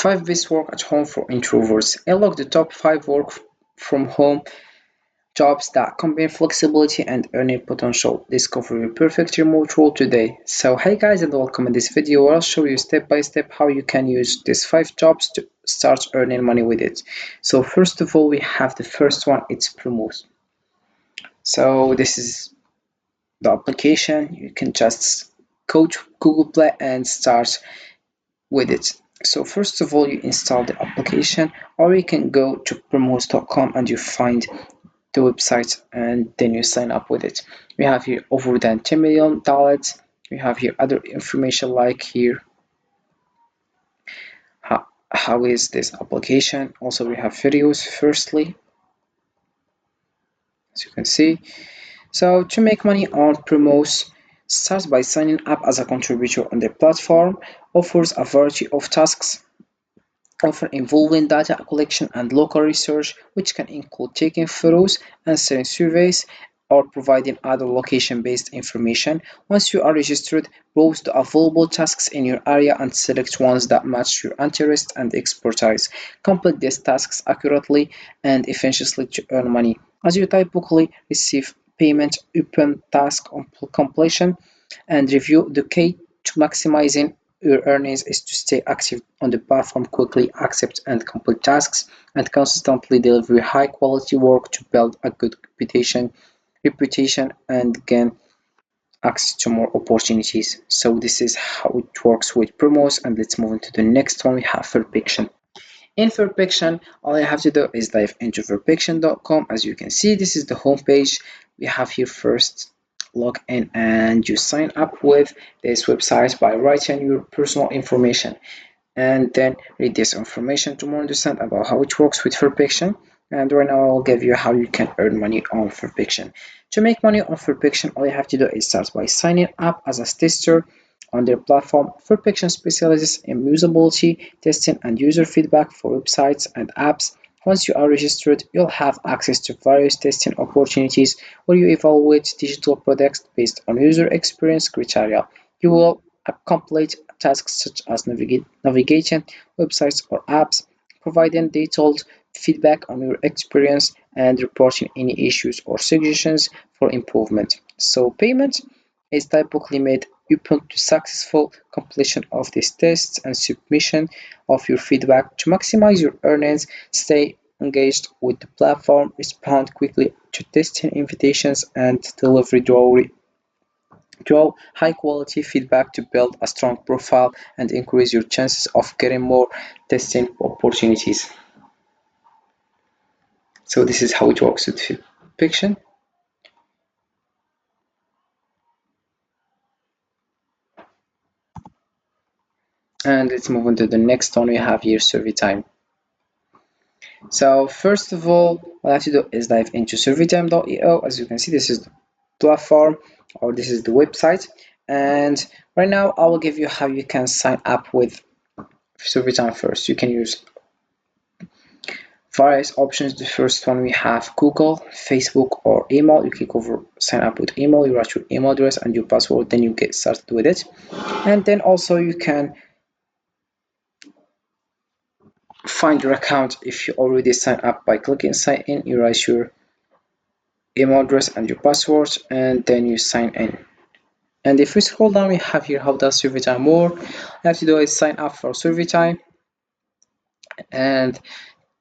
5 best work at home for introverts. Unlock the top 5 work from home jobs that combine flexibility and earning potential. Discover your perfect remote role today. So hey guys, and welcome. In this video I'll show you step by step how you can use these 5 jobs to start earning money with it. So first of all, we have the first one. It's Promos. So this is the application. You can just go to Google Play and start with it. So first of all, you install the application, or you can go to promos.com and you find the website and then you sign up with it. We have here over than $10 million. We have here other information like here how is this application. Also we have videos firstly, as you can see. So to make money on Promos, start by signing up as a contributor on the platform. Offers a variety of tasks often involving data collection and local research, which can include taking photos, answering surveys, or providing other location-based information. Once you are registered, browse the available tasks in your area and select ones that match your interest and expertise. Complete these tasks accurately and efficiently to earn money, as you typically receive payment upon task completion. And review the key to maximizing your earnings is to stay active on the platform, quickly accept and complete tasks, and consistently deliver high quality work to build a good reputation and gain access to more opportunities. So this is how it works with Promos, and let's move on to the next one. We have Verpiction. In Verpiction, all you have to do is dive into verpiction.com. As you can see, this is the homepage. We have here first log in and you sign up with this website by writing your personal information and then read this information to more understand about how it works with Verpiction. And right now I'll give you how you can earn money on Verpiction. To make money on Verpiction, all you have to do is start by signing up as a tester on their platform. Verpiction specializes in usability testing and user feedback for websites and apps. Once you are registered, you'll have access to various testing opportunities where you evaluate digital products based on user experience criteria. You will complete tasks such as navigating websites or apps, providing detailed feedback on your experience, and reporting any issues or suggestions for improvement. So payment is typically made upon to successful completion of these tests and submission of your feedback. To maximize your earnings, stay engaged with the platform, respond quickly to testing invitations, and deliver high quality feedback to build a strong profile and increase your chances of getting more testing opportunities. So this is how it works with Fiction. And let's move on to the next one. We have here survey time. So first of all, what I have to do is dive into surveytime.io. As you can see, this is the platform, or this is the website. And right now I will give you how you can sign up with surveytime. First, you can use various options. The first one, we have Google, Facebook, or email. You click over sign up with email, you write your email address and your password, then you get started with it. And then also you can find your account if you already signed up by clicking sign in. You write your email address and your password and then you sign in. And if we scroll down, we have here how does survey time work. All you have to do is sign up for survey time and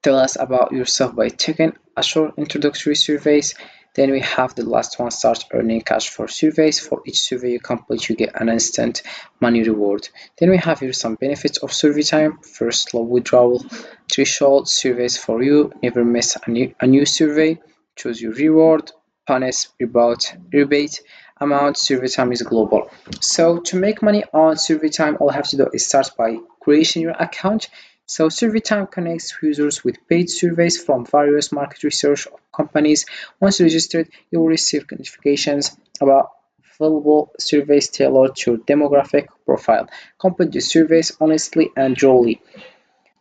tell us about yourself by taking a short introductory surveys. Then we have the last one, start earning cash for surveys. For each survey you complete, you get an instant money reward. Then we have here some benefits of survey time. First, low withdrawal threshold, surveys for you, never miss a new survey, choose your reward, bonus, rebate amount. Survey time is global. So to make money on survey time, all you have to do is start by creating your account. So SurveyTime connects users with paid surveys from various market research companies. Once registered, you will receive notifications about available surveys tailored to your demographic profile. Complete the surveys honestly and duly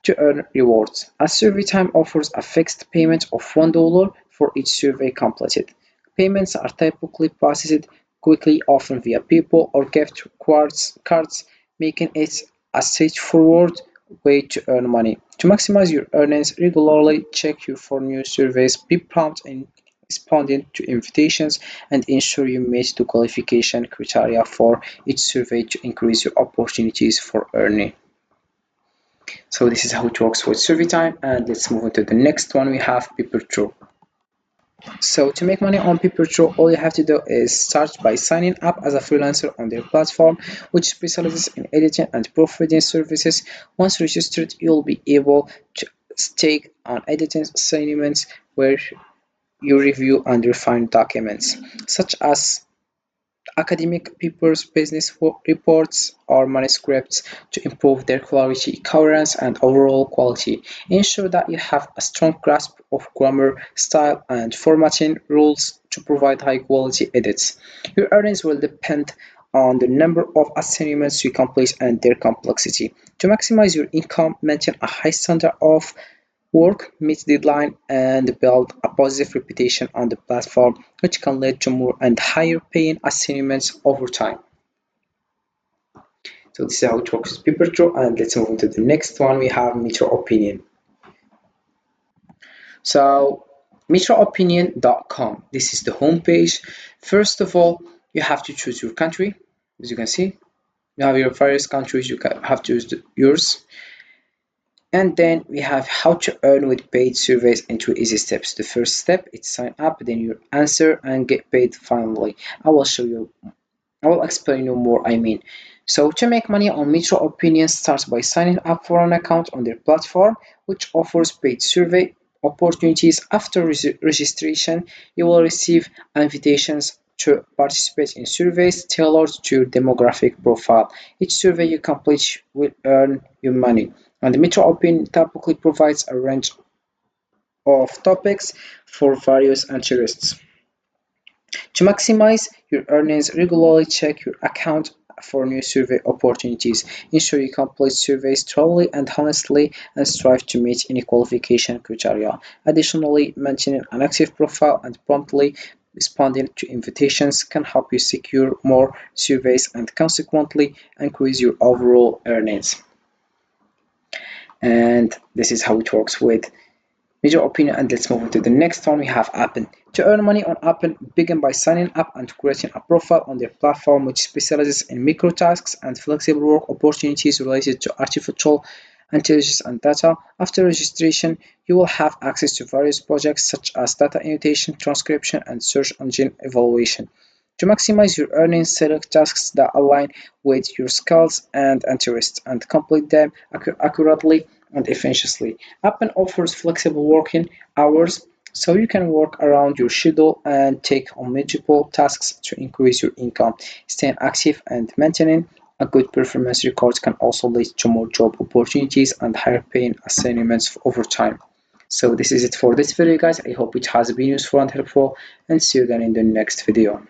to earn rewards. As SurveyTime offers a fixed payment of $1 for each survey completed. Payments are typically processed quickly, often via PayPal or gift cards, making it a straightforward way to earn money. To maximize your earnings, regularly check your for new surveys, be prompt in responding to invitations, and ensure you meet the qualification criteria for each survey to increase your opportunities for earning. So this is how it works with survey time, and let's move on to the next one. We have PaperTrue. So to make money on PaperTrue, all you have to do is start by signing up as a freelancer on their platform, which specializes in editing and proofreading services. Once registered, you'll be able to take on editing assignments where you review and refine documents, such as academic papers, business reports, or manuscripts to improve their quality, coherence, and overall quality. Ensure that you have a strong grasp of grammar, style, and formatting rules to provide high quality edits. Your earnings will depend on the number of assignments you complete and their complexity. To maximize your income, maintain a high standard of work, meet deadline, and build a positive reputation on the platform, which can lead to more and higher paying assignments over time. So this is how it works with PaperTrue, and let's move on to the next one. We have Metro Opinion. So metroopinion.com. This is the homepage. First of all, you have to choose your country. As you can see, you have your various countries. You have to use yours. And then we have how to earn with paid surveys in 2 easy steps. The first step is sign up, then you answer and get paid finally. I will explain you more I mean. So to make money on Metro Opinion, start by signing up for an account on their platform, which offers paid survey opportunities. After registration, you will receive invitations to participate in surveys tailored to your demographic profile. Each survey you complete will earn you money. And the Metro Opinion typically provides a range of topics for various interests. To maximize your earnings, regularly check your account for new survey opportunities. Ensure you complete surveys thoroughly and honestly and strive to meet any qualification criteria. Additionally, maintaining an active profile and promptly responding to invitations can help you secure more surveys and consequently increase your overall earnings. And this is how it works with Major opinion, and let's move on to the next one. We have Appen. To earn money on Appen, begin by signing up and creating a profile on their platform, which specializes in micro tasks and flexible work opportunities related to artificial intelligence and data. After registration, you will have access to various projects such as data annotation, transcription, and search engine evaluation. To maximize your earnings, select tasks that align with your skills and interests and complete them accurately and efficiently. Appen offers flexible working hours so you can work around your schedule and take on multiple tasks to increase your income. Staying active and maintaining a good performance record can also lead to more job opportunities and higher paying assignments over time. So this is it for this video guys. I hope it has been useful and helpful, and see you again in the next video.